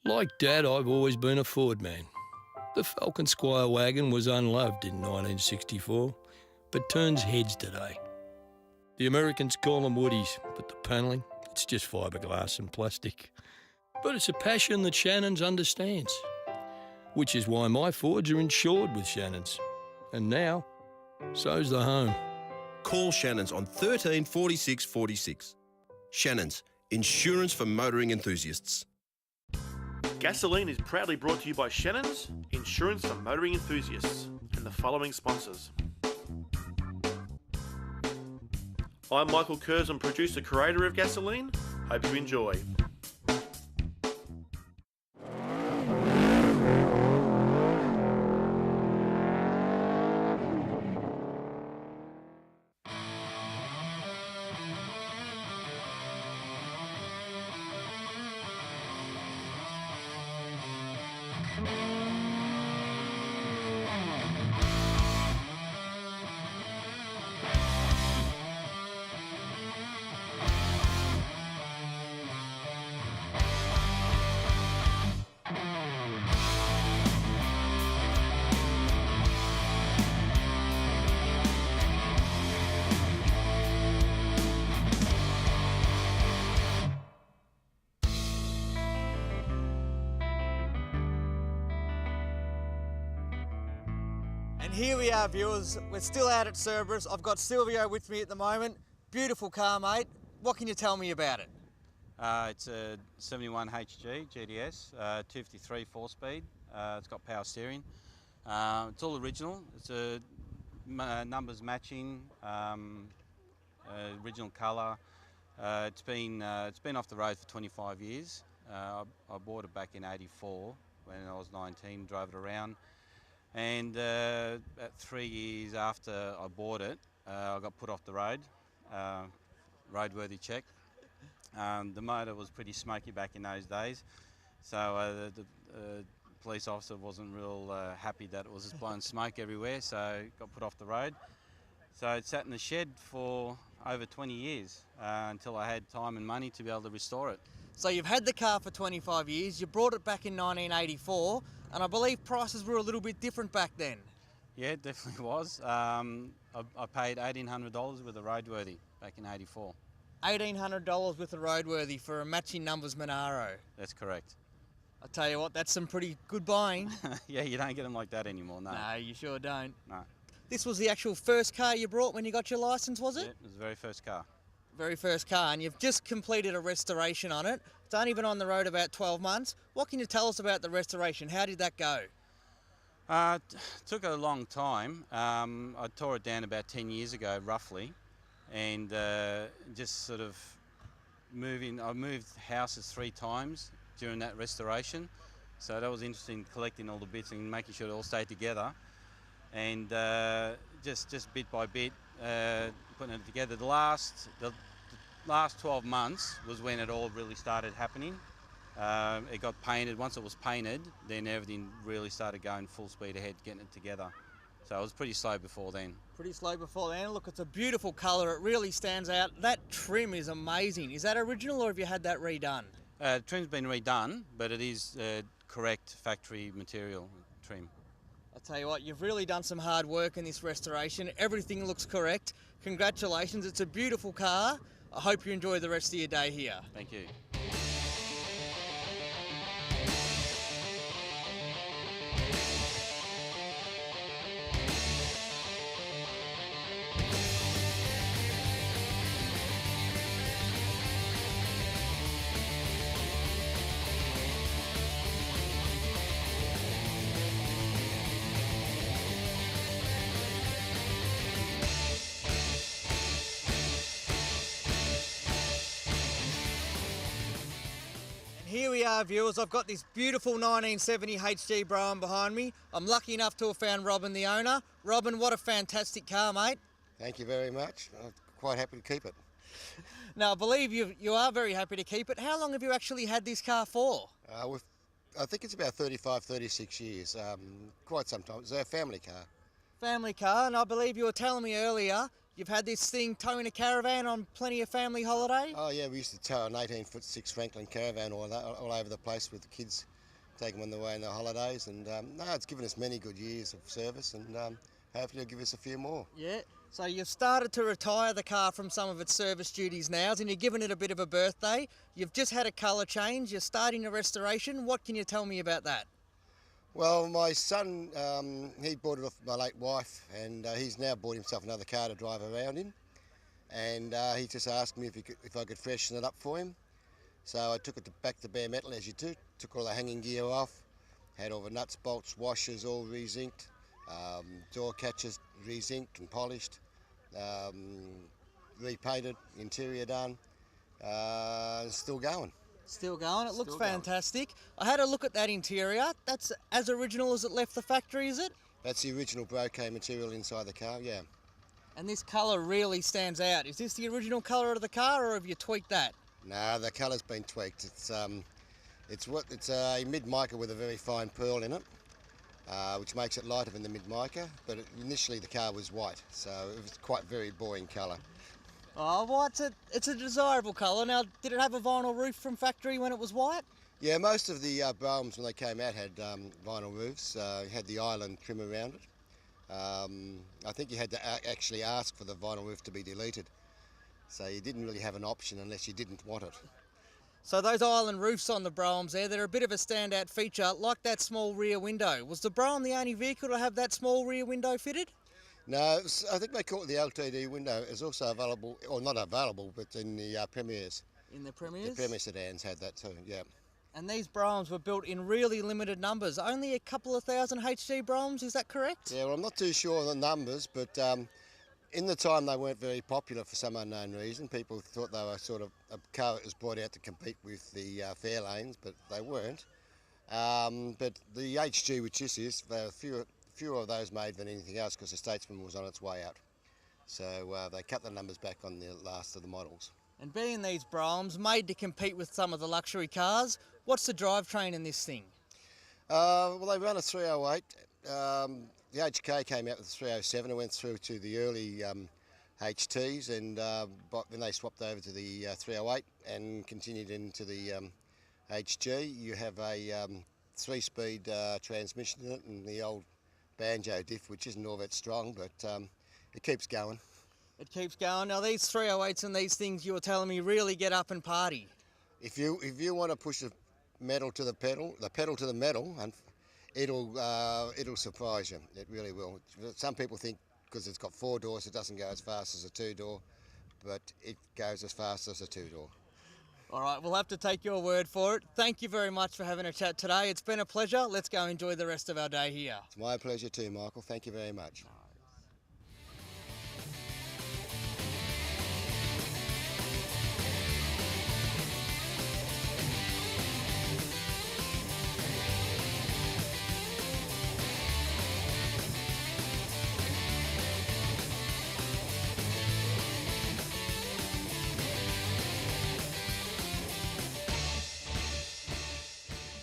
Like Dad, I've always been a Ford man. The Falcon Squire wagon was unloved in 1964, but turns heads today. The Americans call them woodies, but the panelling, it's just fiberglass and plastic. But it's a passion that Shannon's understands, which is why my Fords are insured with Shannon's. And now, so's the home. Call Shannon's on 13 46 46. Shannon's, insurance for motoring enthusiasts. Gasolene is proudly brought to you by Shannon's, insurance for motoring enthusiasts, and the following sponsors. I'm Michael Curzon, producer, creator of Gasolene. Hope you enjoy. And here we are, viewers. We're still out at Cerberus. I've got Silvio with me at the moment. Beautiful car, mate. What can you tell me about it? It's a 71 HG GDS, 253 4-speed. It's got power steering. It's all original. It's a numbers matching, original colour. It's been off the road for 25 years. I bought it back in '84 when I was 19. Drove it around. And about 3 years after I bought it, I got put off the road, roadworthy check. The motor was pretty smoky back in those days, so the police officer wasn't real happy that it was just blowing smoke everywhere, so got put off the road. So it sat in the shed for over 20 years until I had time and money to be able to restore it. So you've had the car for 25 years, you brought it back in 1984, and I believe prices were a little bit different back then. Yeah, it definitely was. I paid $1,800 with a roadworthy back in '84. $1,800 with a roadworthy for a matching numbers Monaro. That's correct. I tell you what, that's some pretty good buying. Yeah, you don't get them like that anymore, no. No, you sure don't. No. This was the actual first car you brought when you got your licence, was it? Yeah, it was the very first car. Very first car, and you've just completed a restoration on it. It's only been on the road about 12 months. What can you tell us about the restoration? How did that go? Took a long time. I tore it down about 10 years ago, roughly, and just sort of I moved houses 3 times during that restoration, so that was interesting, collecting all the bits and making sure it all stayed together, and just bit by bit putting it together. The last 12 months was when it all really started happening. It got painted. Once it was painted, then everything really started going full speed ahead, getting it together. So it was pretty slow before then. Pretty slow before then. Look, it's a beautiful colour. It really stands out. That trim is amazing. Is that original or have you had that redone? Trim's been redone, but it is correct factory material trim. I tell you what, you've really done some hard work in this restoration. Everything looks correct. Congratulations. It's a beautiful car. I hope you enjoy the rest of your day here. Thank you. Here we are, viewers. I've got this beautiful 1970 HG Brougham behind me. I'm lucky enough to have found Robin, the owner. Robin, what a fantastic car, mate. Thank you very much. I'm quite happy to keep it. Now, I believe you are very happy to keep it. How long have you actually had this car for? I think it's about 35, 36 years, quite some time. It's a family car. Family car, and I believe you were telling me earlier you've had this thing towing a caravan on plenty of family holiday? Oh yeah, we used to tow an 18-foot 6 Franklin caravan all over the place with the kids take them on the way in the holidays, and no, it's given us many good years of service, and hopefully it'll give us a few more. Yeah. So you've started to retire the car from some of its service duties now, and you're giving it a bit of a birthday. You've just had a colour change. You're starting a restoration. What can you tell me about that? Well, my son, he bought it off my late wife, and he's now bought himself another car to drive around in. And he just asked me if I could freshen it up for him. So I took it back to bare metal, as you do. Took all the hanging gear off, had all the nuts, bolts, washers all re-zinced, door catches re-zinced and polished, repainted, interior done, still going. Still going. It looks Still going. fantastic. I had a look at that interior. That's as original as it left the factory, is it? That's the original Brougham material inside the car, yeah. And this colour really stands out. Is this the original colour of the car, or have you tweaked that? No, the colour's been tweaked. It's a mid-mica with a very fine pearl in it, which makes it lighter than the mid-mica. But initially the car was white, so it was quite very boring colour. Oh, well, it's a desirable colour. Now, did it have a vinyl roof from factory when it was white? Yeah, most of the Broughams when they came out had vinyl roofs. Had the island trim around it. I think you had to actually ask for the vinyl roof to be deleted. So you didn't really have an option unless you didn't want it. So those island roofs on the Broughams there, they're a bit of a standout feature, like that small rear window. Was the Brougham the only vehicle to have that small rear window fitted? No, I think they call it the LTD window. It's also available, or not available, but in the Premiers. In the Premiers? The Premier sedans had that too, yeah. And these Broughams were built in really limited numbers. Only a couple of thousand HG Broughams, is that correct? Yeah, well, I'm not too sure on the numbers, but in the time they weren't very popular for some unknown reason. People thought they were sort of a car that was brought out to compete with the Fairlanes, but they weren't. But the HG, which this is, there are fewer of those made than anything else because the Statesman was on its way out. So they cut the numbers back on the last of the models. And being these Broughams made to compete with some of the luxury cars, what's the drivetrain in this thing? Well, they run a 308. The HK came out with a 307 and went through to the early HTs, and but then they swapped over to the 308 and continued into the HG. You have a 3-speed transmission in it and the old banjo diff, which isn't all that strong, but it keeps going. It keeps going. Now these 308s and these things you were telling me really get up and party. If you want to push the pedal to the metal, and it'll surprise you. It really will. Some people think because it's got 4 doors it doesn't go as fast as a 2-door, but it goes as fast as a 2-door. All right, we'll have to take your word for it. Thank you very much for having a chat today. It's been a pleasure. Let's go enjoy the rest of our day here. It's my pleasure too, Michael. Thank you very much.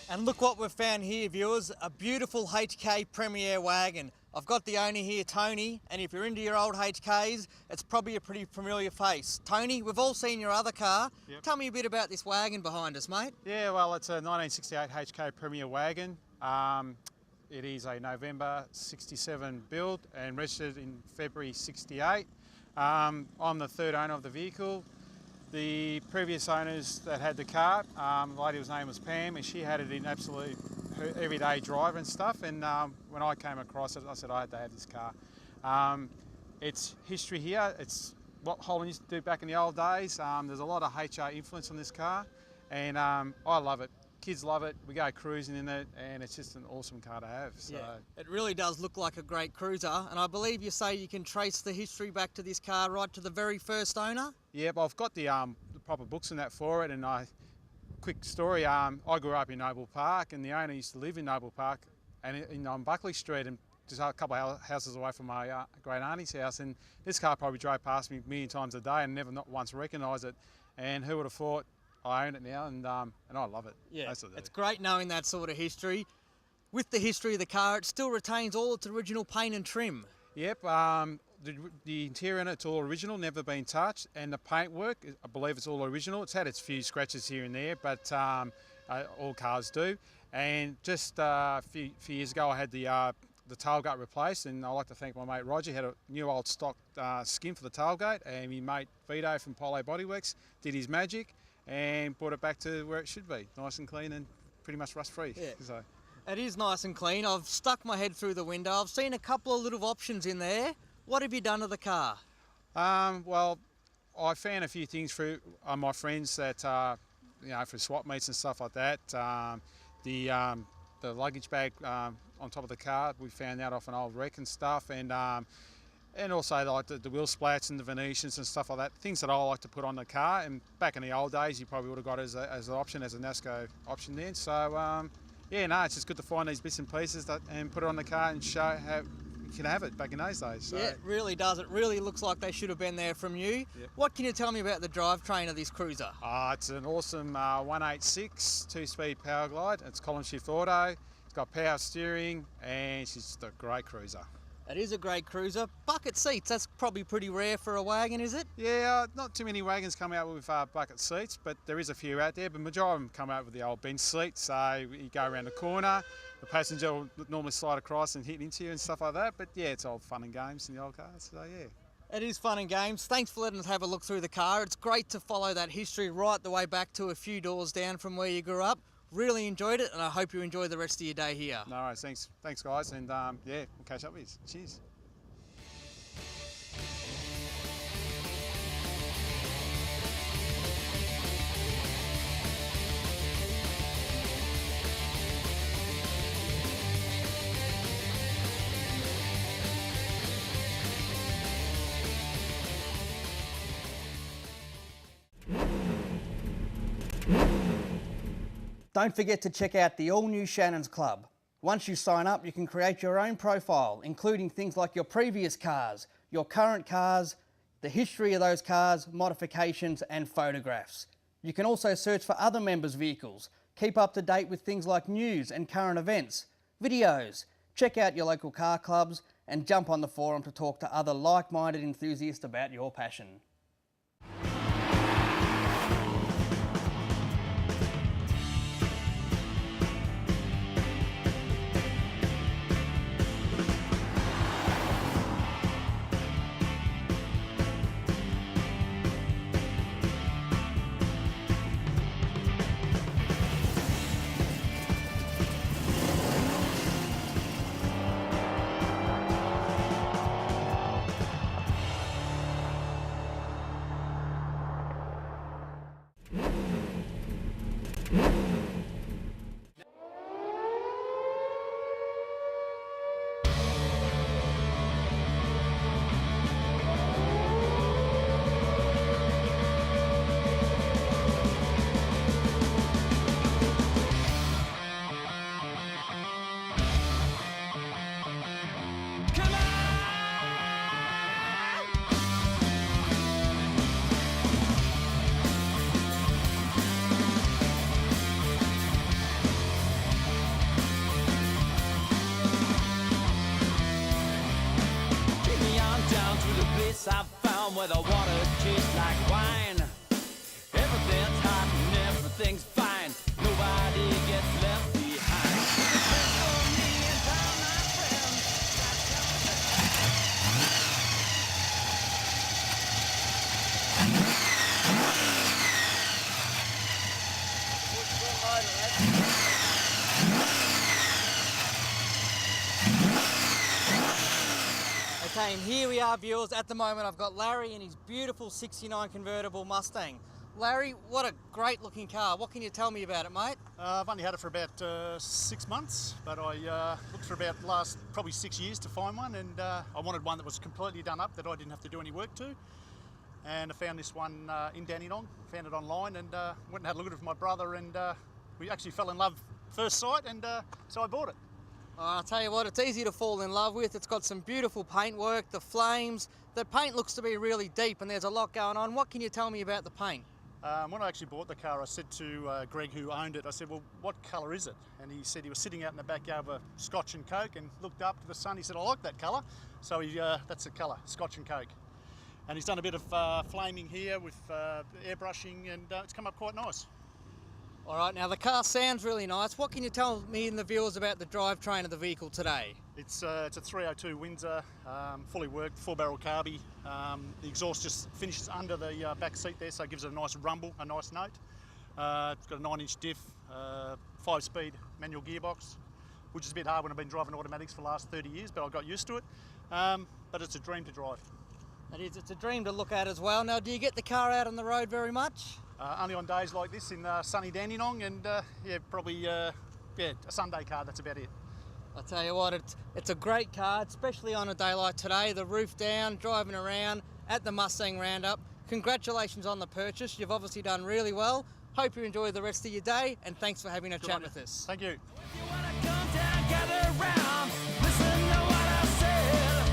And look what we've found here, viewers, a beautiful HK Premier wagon. I've got the owner here, Tony, and if you're into your old HKs, it's probably a pretty familiar face. Tony, we've all seen your other car. Yep. Tell me a bit about this wagon behind us, mate. Yeah, well, it's a 1968 HK Premier wagon. It is a November 67 build and registered in February 68. I'm the third owner of the vehicle. The previous owners that had the car, the lady's name was Pam, and she had it in absolute her everyday drive and stuff. And when I came across it, I said I had to have this car. It's history here. It's what Holland used to do back in the old days. There's a lot of HR influence on this car, and I love it. Kids love it. We go cruising in it, and it's just an awesome car to have. So. Yeah, it really does look like a great cruiser, and I believe you say you can trace the history back to this car right to the very first owner? Yeah, but I've got the proper books and that for it, and quick story, I grew up in Noble Park, and the owner used to live in Noble Park, and on Buckley Street, and just a couple of houses away from my great auntie's house, and this car probably drove past me a million times a day and never not once recognised it, and who would have thought I own it now, and I love it. Yeah, Most of the it's great knowing that sort of history. With the history of the car, it still retains all its original paint and trim. Yep, the interior in it's all original, never been touched, and the paintwork, I believe it's all original. It's had its few scratches here and there, but all cars do. And just a few years ago, I had the tailgate replaced, and I'd like to thank my mate Roger. He had a new old stock skin for the tailgate, and my mate Vito from Polo Bodyworks did his magic and brought it back to where it should be, nice and clean and pretty much rust-free. Yeah. So. It is nice and clean. I've stuck my head through the window. I've seen a couple of little options in there. What have you done to the car? Well, I found a few things through my friends that, for swap meets and stuff like that. The luggage bag on top of the car, we found that off an old wreck and stuff, and also like the wheel splats and the Venetians and stuff like that, things that I like to put on the car. And back in the old days, you probably would have got it as an option, as a NASCO option then. So it's just good to find these bits and pieces and put it on the car and show how you can have it back in those days. So. Yeah, it really does. It really looks like they should have been there from you. Yep. What can you tell me about the drivetrain of this cruiser? It's an awesome 186 two-speed power glide. It's column shift auto. It's got power steering, and it's just a great cruiser. It is a great cruiser. Bucket seats, that's probably pretty rare for a wagon, is it? Yeah, not too many wagons come out with bucket seats, but there is a few out there. But majority of them come out with the old bench seat, so you go around the corner, the passenger will normally slide across and hit into you and stuff like that. But yeah, it's all fun and games in the old cars, so yeah. It is fun and games. Thanks for letting us have a look through the car. It's great to follow that history right the way back to a few doors down from where you grew up. Really enjoyed it, and I hope you enjoy the rest of your day here. No worries, thanks guys, and we'll catch up with you. Cheers. Don't forget to check out the all-new Shannon's Club. Once you sign up, you can create your own profile, including things like your previous cars, your current cars, the history of those cars, modifications and photographs. You can also search for other members' vehicles, keep up to date with things like news and current events, videos, check out your local car clubs and jump on the forum to talk to other like-minded enthusiasts about your passion. I found where the water tastes like wine. Everything's hot and everything's fine. Nobody gets left behind. Depends on me and all my friends. Okay, and here we are, viewers. At the moment, I've got Larry in his beautiful 69 convertible Mustang. Larry, what a great looking car. What can you tell me about it, mate? I've only had it for about 6 months, but I looked for about the last probably 6 years to find one, and I wanted one that was completely done up, that I didn't have to do any work to. And I found this one in Dandenong, found it online, and went and had a look at it with my brother, and we actually fell in love first sight, and so I bought it. I'll tell you what, it's easy to fall in love with. It's got some beautiful paintwork, the flames. The paint looks to be really deep and there's a lot going on. What can you tell me about the paint? When I actually bought the car, I said to Greg, who owned it, I said, well, what colour is it? And he said he was sitting out in the backyard with Scotch and Coke and looked up to the sun. He said, I like that colour. So that's the colour, Scotch and Coke. And he's done a bit of flaming here with airbrushing, and it's come up quite nice. All right, now the car sounds really nice. What can you tell me and the viewers about the drivetrain of the vehicle today? It's a 302 Windsor, fully worked, 4-barrel carby. The exhaust just finishes under the back seat there, so it gives it a nice rumble, a nice note. It's got a 9-inch diff, 5-speed manual gearbox, which is a bit hard when I've been driving automatics for the last 30 years, but I got used to it. But it's a dream to drive. It is, it's a dream to look at as well. Now, do you get the car out on the road very much? Only on days like this in sunny Dandenong, and yeah, probably a Sunday car, that's about it. I tell you what, it's a great car, especially on a day like today, the roof down, driving around at the Mustang Roundup. Congratulations on the purchase. You've obviously done really well. Hope you enjoy the rest of your day, and thanks for having a chat with us. Thank you. If you wanna come down, gather round, listen to what I said.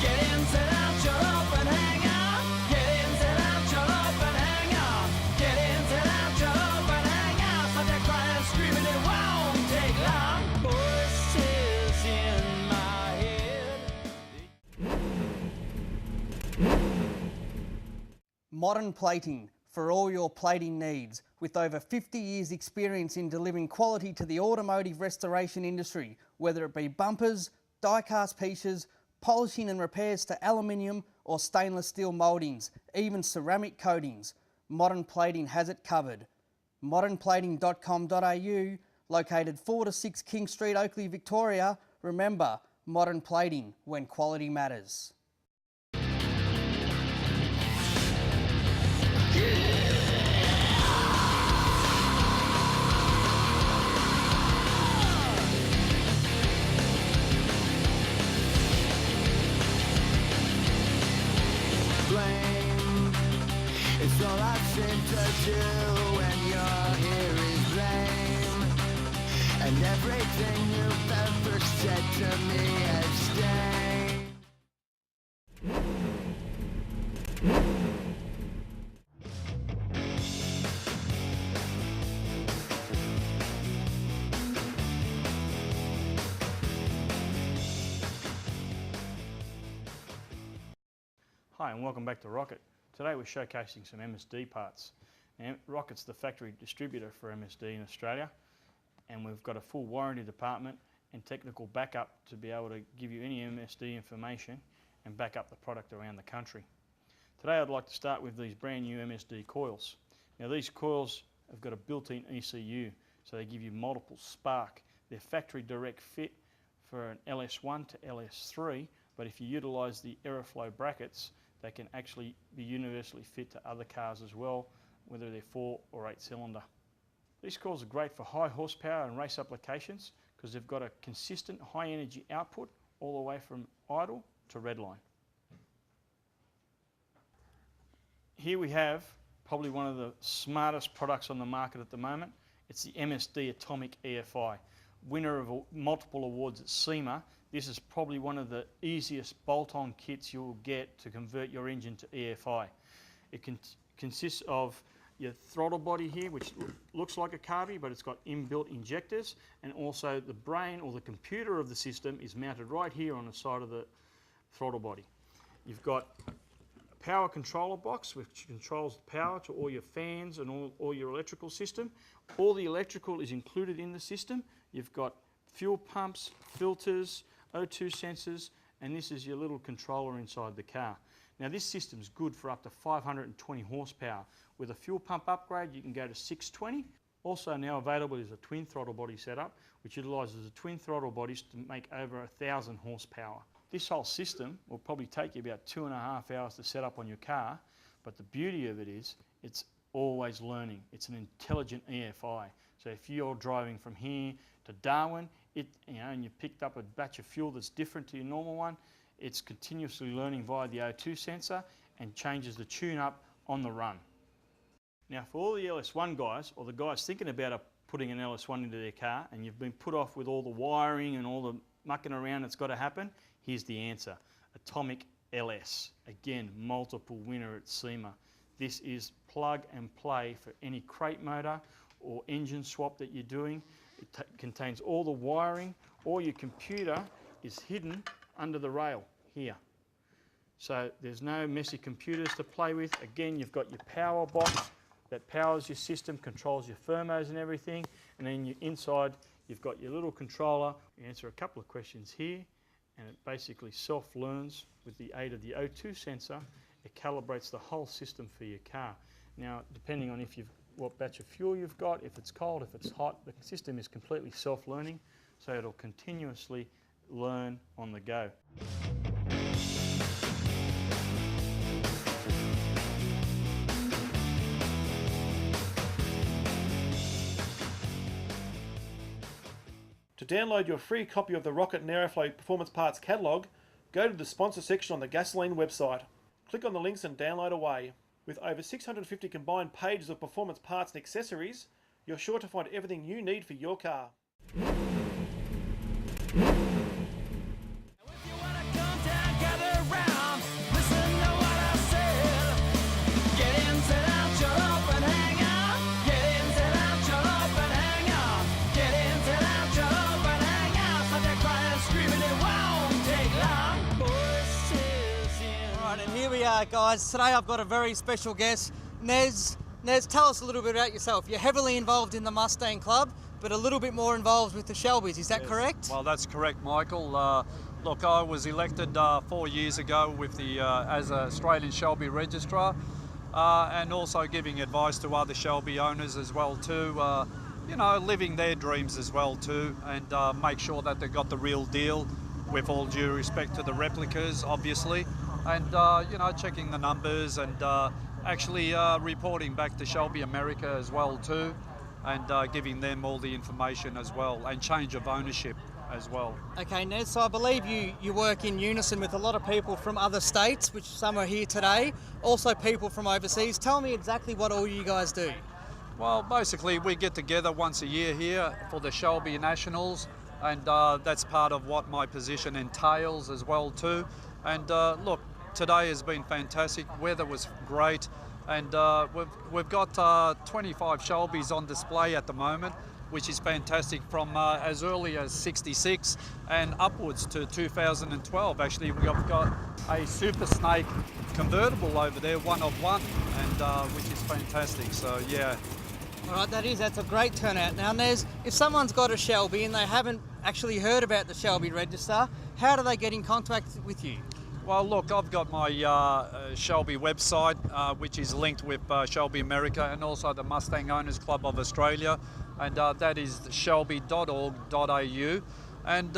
Get in, sit down, shut up and hang out. Get in, sit down, shut up and hang out. Get in, sit down, shut up and hang out. But they're crying, screaming, it won't take long. Voices in my head. Modern Plating, for all your plating needs. With over 50 years experience in delivering quality to the automotive restoration industry, whether it be bumpers, die-cast pieces, polishing and repairs to aluminium or stainless steel mouldings, even ceramic coatings, Modern Plating has it covered. modernplating.com.au, located 4 to 6 King Street, Oakley, Victoria. Remember, Modern Plating, when quality matters. Blame, it's all I seem to do when you're here is blame. And everything you've ever said to me abstain. Hi and welcome back to Rocket. Today we're showcasing some MSD parts. Now, Rocket's the factory distributor for MSD in Australia, and we've got a full warranty department and technical backup to be able to give you any MSD information and back up the product around the country. Today I'd like to start with these brand new MSD coils. Now these coils have got a built-in ECU, so they give you multiple spark. They're factory direct fit for an LS1 to LS3, but if you utilise the Aeroflow brackets, they can actually be universally fit to other cars as well, whether they're 4 or 8 cylinder. These coils are great for high horsepower and race applications because they've got a consistent high energy output all the way from idle to redline. Here we have probably one of the smartest products on the market at the moment. It's the MSD Atomic EFI. Winner of multiple awards at SEMA. This is probably one of the easiest bolt-on kits you'll get to convert your engine to EFI. It consists of your throttle body here, which looks like a carby, but it's got inbuilt injectors, and also the brain or the computer of the system is mounted right here on the side of the throttle body. You've got a power controller box, which controls the power to all your fans and all your electrical system. All the electrical is included in the system. You've got fuel pumps, filters, O2 sensors, and this is your little controller inside the car. Now this system's good for up to 520 horsepower. With a fuel pump upgrade you can go to 620. Also now available is a twin throttle body setup, which utilises the twin throttle bodies to make over 1,000 horsepower. This whole system will probably take you about 2.5 hours to set up on your car, but the beauty of it is it's always learning. It's an intelligent EFI. So if you're driving from here to Darwin, and you picked up a batch of fuel that's different to your normal one, it's continuously learning via the O2 sensor and changes the tune-up on the run. Now for all the LS1 guys, or the guys thinking about putting an LS1 into their car, and you've been put off with all the wiring and all the mucking around that's got to happen, here's the answer. Atomic LS. Again, multiple winner at SEMA. This is plug and play for any crate motor or engine swap that you're doing. It contains all the wiring. All your computer is hidden under the rail here. So there's no messy computers to play with. Again, you've got your power box that powers your system, controls your thermos and everything. And then inside, you've got your little controller. You answer a couple of questions here, and it basically self-learns with the aid of the O2 sensor. It calibrates the whole system for your car. Now, depending on what batch of fuel you've got, if it's cold, if it's hot, the system is completely self-learning, so it'll continuously learn on the go. To download your free copy of the Rocket and Aeroflow Performance Parts catalogue, go to the sponsor section on the Gasolene website. Click on the links and download away. With over 650 combined pages of performance parts and accessories, you're sure to find everything you need for your car. Here we are, guys. Today I've got a very special guest, Nez. Nez, tell us a little bit about yourself. You're heavily involved in the Mustang Club, but a little bit more involved with the Shelbys. Is that correct? Well, that's correct, Michael. Look, I was elected 4 years ago with the as an Australian Shelby registrar, and also giving advice to other Shelby owners as well too. You know, living their dreams as well too, and make sure that they got the real deal, with all due respect to the replicas, obviously. And you know, checking the numbers and actually reporting back to Shelby America as well too, and giving them all the information as well, and change of ownership as well. Okay, Nez, so I believe you work in unison with a lot of people from other states, which some are here today, also people from overseas. Tell me exactly what all you guys do. Well, basically we get together once a year here for the Shelby Nationals, and that's part of what my position entails as well too. And look, today has been fantastic. Weather was great, and we've got 25 Shelbys on display at the moment, which is fantastic, from as early as '66 and upwards to 2012. Actually, we've got a Super Snake convertible over there, one of one, and which is fantastic. So yeah. All right, that's a great turnout. Now, Nez, if someone's got a Shelby and they haven't actually heard about the Shelby Register, how do they get in contact with you? Well, look, I've got my Shelby website, which is linked with Shelby America and also the Mustang Owners Club of Australia, and that is shelby.org.au. And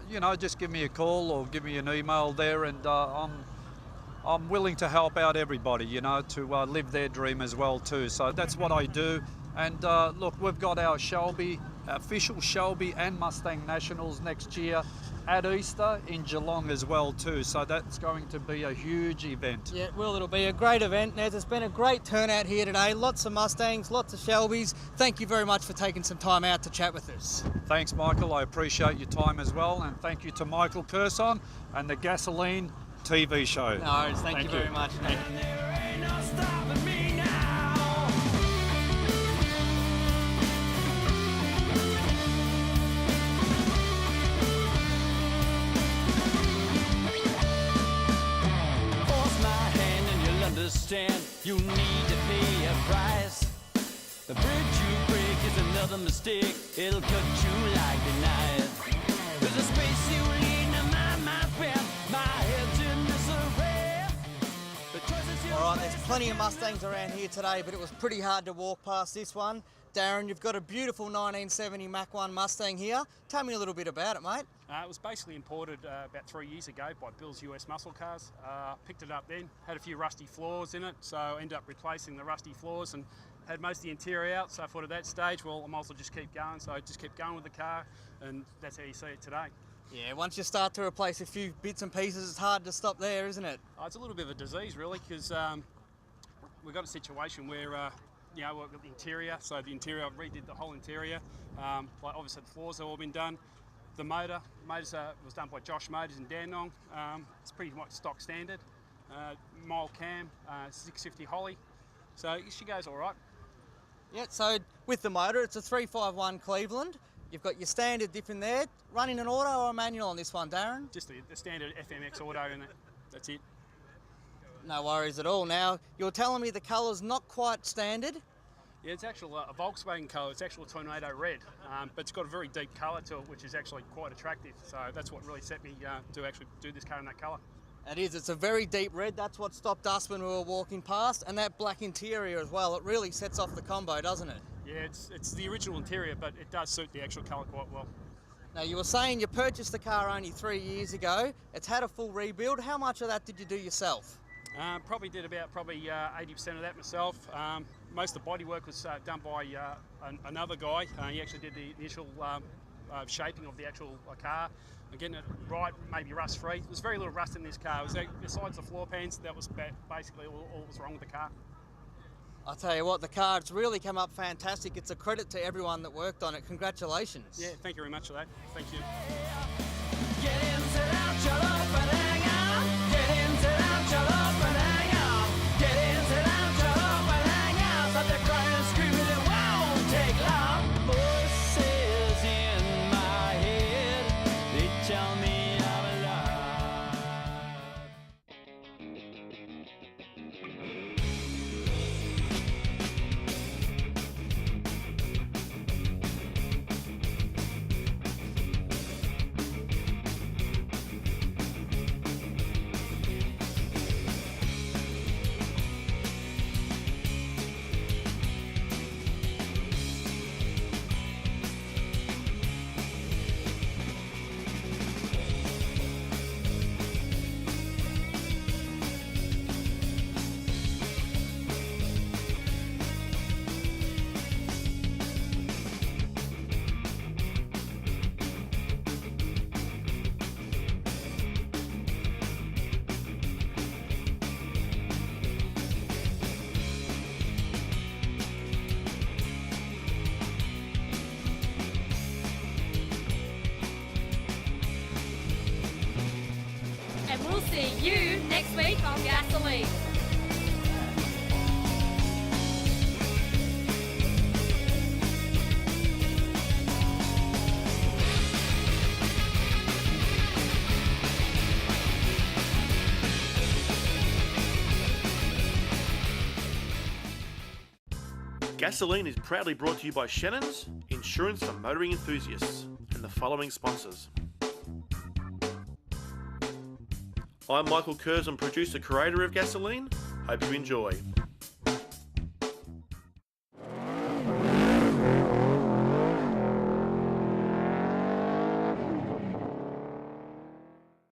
you know, just give me a call or give me an email there, and I'm willing to help out everybody, you know, to live their dream as well too. So that's what I do. And look, we've got our Shelby, official Shelby and Mustang Nationals next year at Easter in Geelong as well too, so that's going to be a huge event. Yeah, well, it'll be a great event, Nez. It's been a great turnout here today. Lots of Mustangs, lots of Shelbys. Thank you very much for taking some time out to chat with us. Thanks, Michael. I appreciate your time as well, and thank you to Michael Curson and the Gasolene TV show. No worries. Thank you very much. There ain't no stopping me now. Understand you need to pay a price. The bridge you break is another mistake. It'll cut you like a knife. There's a space you need to mind my pen. My head's in disarray. All right, there's plenty of Mustangs around here today, but it was pretty hard to walk past this one. Darren, you've got a beautiful 1970 Mach 1 Mustang here. Tell me a little bit about it, mate. It was basically imported about 3 years ago by Bill's US Muscle Cars. Picked it up then, had a few rusty floors in it, so I ended up replacing the rusty floors and had most of the interior out. So I thought at that stage, well, I might as well just keep going. So I just kept going with the car, and that's how you see it today. Yeah, once you start to replace a few bits and pieces, it's hard to stop there, isn't it? It's a little bit of a disease, really, because we've got a situation where you know, we've got the interior, so the interior, I redid the whole interior. Like obviously the floors have all been done. The motor was done by Josh Motors in Dandenong. It's pretty much stock standard. Mild cam, 650 Holly. So she goes all right. Yeah, so with the motor, it's a 351 Cleveland. You've got your standard diff in there. Running an auto or a manual on this one, Darren? Just the standard FMX auto in it. That's it. No worries at all. Now, you're telling me the colour's not quite standard. Yeah, it's actually a Volkswagen colour. It's actually a tornado red, but it's got a very deep colour to it, which is actually quite attractive. So that's what really set me to actually do this car in that colour. It is. It's a very deep red. That's what stopped us when we were walking past, and that black interior as well. It really sets off the combo, doesn't it? Yeah, it's the original interior, but it does suit the actual colour quite well. Now, you were saying you purchased the car only 3 years ago. It's had a full rebuild. How much of that did you do yourself? Probably did about 80% of that myself. Most of the bodywork was done by another guy. He actually did the initial shaping of the actual car, getting it right, maybe rust-free. There's very little rust in this car. It was, besides the floor pans, that was basically all that was wrong with the car. I'll tell you what, the car's really come up fantastic. It's a credit to everyone that worked on it. Congratulations. Yeah, thank you very much for that. Thank you. Get in, sit down, shut up and hang out. Get in, sit down, shut up and hang out. Get in, sit down, shut up and hang out. Stop that crying and screaming, it won't take long. Voices in my head, they tell me I'm alive. And we'll see you next week on Gasolene. Gasolene is proudly brought to you by Shannon's, insurance for motoring enthusiasts, and the following sponsors. I'm Michael Curzon, producer, creator of Gasolene. Hope you enjoy.